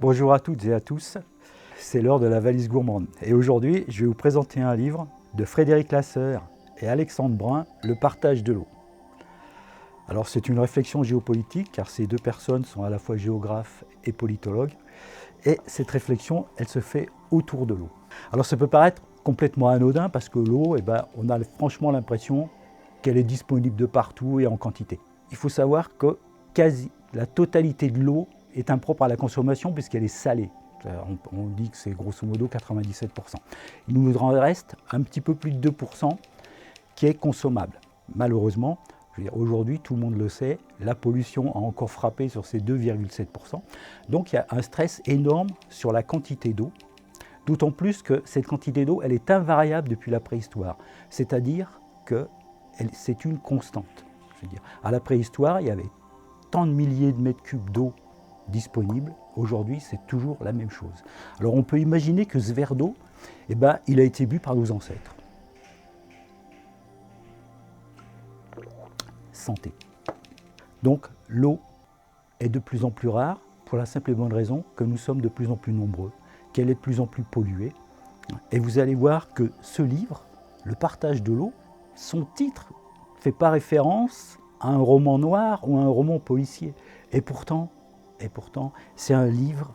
Bonjour à toutes et à tous, c'est l'heure de la valise gourmande. Et aujourd'hui, je vais vous présenter un livre de Frédéric Lasserre et Alexandre Brun, Le partage de l'eau. Alors c'est une réflexion géopolitique, car ces deux personnes sont à la fois géographes et politologues. Et cette réflexion, elle se fait autour de l'eau. Alors ça peut paraître complètement anodin, parce que l'eau, on a franchement l'impression qu'elle est disponible de partout et en quantité. Il faut savoir que quasi la totalité de l'eau est impropre à la consommation puisqu'elle est salée. On dit que c'est grosso modo 97%. Il nous en reste un petit peu plus de 2% qui est consommable. Malheureusement, aujourd'hui, tout le monde le sait, la pollution a encore frappé sur ces 2,7%. Donc il y a un stress énorme sur la quantité d'eau, d'autant plus que cette quantité d'eau, elle est invariable depuis la préhistoire. C'est-à-dire que c'est une constante. À la préhistoire, il y avait tant de milliers de mètres cubes d'eau disponibles. Aujourd'hui, c'est toujours la même chose. Alors on peut imaginer que ce verre d'eau, il a été bu par nos ancêtres. Santé. Donc l'eau est de plus en plus rare pour la simple et bonne raison que nous sommes de plus en plus nombreux, qu'elle est de plus en plus polluée. Et vous allez voir que ce livre, Le partage de l'eau, son titre ne fait pas référence à un roman noir ou à un roman policier. Et pourtant, c'est un livre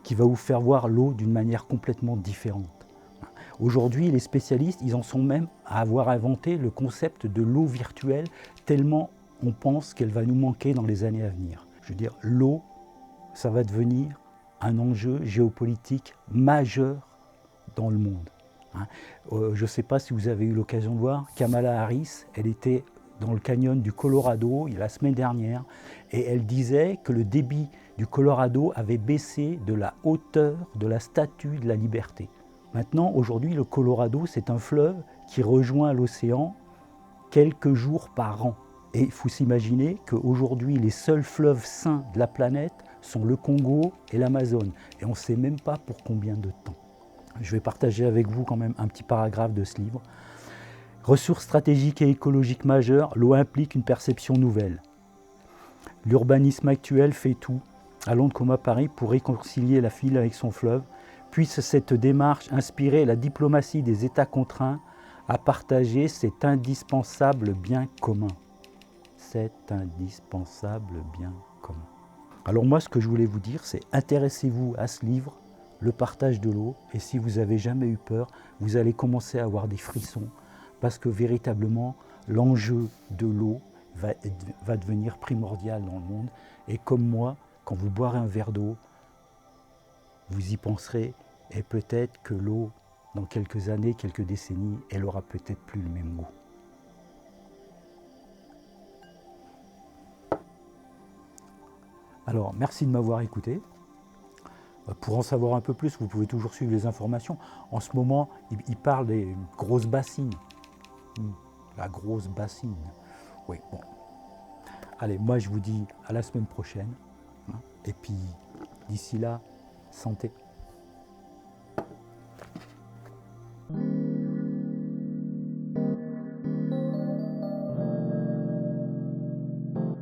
qui va vous faire voir l'eau d'une manière complètement différente. Aujourd'hui, les spécialistes, ils en sont même à avoir inventé le concept de l'eau virtuelle, tellement on pense qu'elle va nous manquer dans les années à venir. Je veux dire, l'eau, ça va devenir un enjeu géopolitique majeur dans le monde. Je ne sais pas si vous avez eu l'occasion de voir, Kamala Harris, elle était dans le canyon du Colorado la semaine dernière, et elle disait que le débit du Colorado avait baissé de la hauteur de la statue de la liberté. Maintenant, aujourd'hui, le Colorado, c'est un fleuve qui rejoint l'océan quelques jours par an. Et il faut s'imaginer qu'aujourd'hui, les seuls fleuves sains de la planète sont le Congo et l'Amazone. Et on ne sait même pas pour combien de temps. Je vais partager avec vous quand même un petit paragraphe de ce livre. Ressources stratégiques et écologiques majeures, l'eau implique une perception nouvelle. L'urbanisme actuel fait tout, à Londres comme à Paris, pour réconcilier la ville avec son fleuve. Puisse cette démarche inspirer la diplomatie des États contraints à partager cet indispensable bien commun. Cet indispensable bien commun. Alors moi, ce que je voulais vous dire, c'est intéressez-vous à ce livre, Le partage de l'eau, et si vous n'avez jamais eu peur, vous allez commencer à avoir des frissons, parce que véritablement, l'enjeu de l'eau va devenir primordial dans le monde. Et comme moi, quand vous boirez un verre d'eau, vous y penserez, et peut-être que l'eau, dans quelques années, quelques décennies, elle aura peut-être plus le même goût. Alors, merci de m'avoir écouté. Pour en savoir un peu plus, vous pouvez toujours suivre les informations. En ce moment, il parle des grosses bassines. La grosse bassine. Oui, bon. Allez, moi je vous dis à la semaine prochaine. Et puis, d'ici là, santé.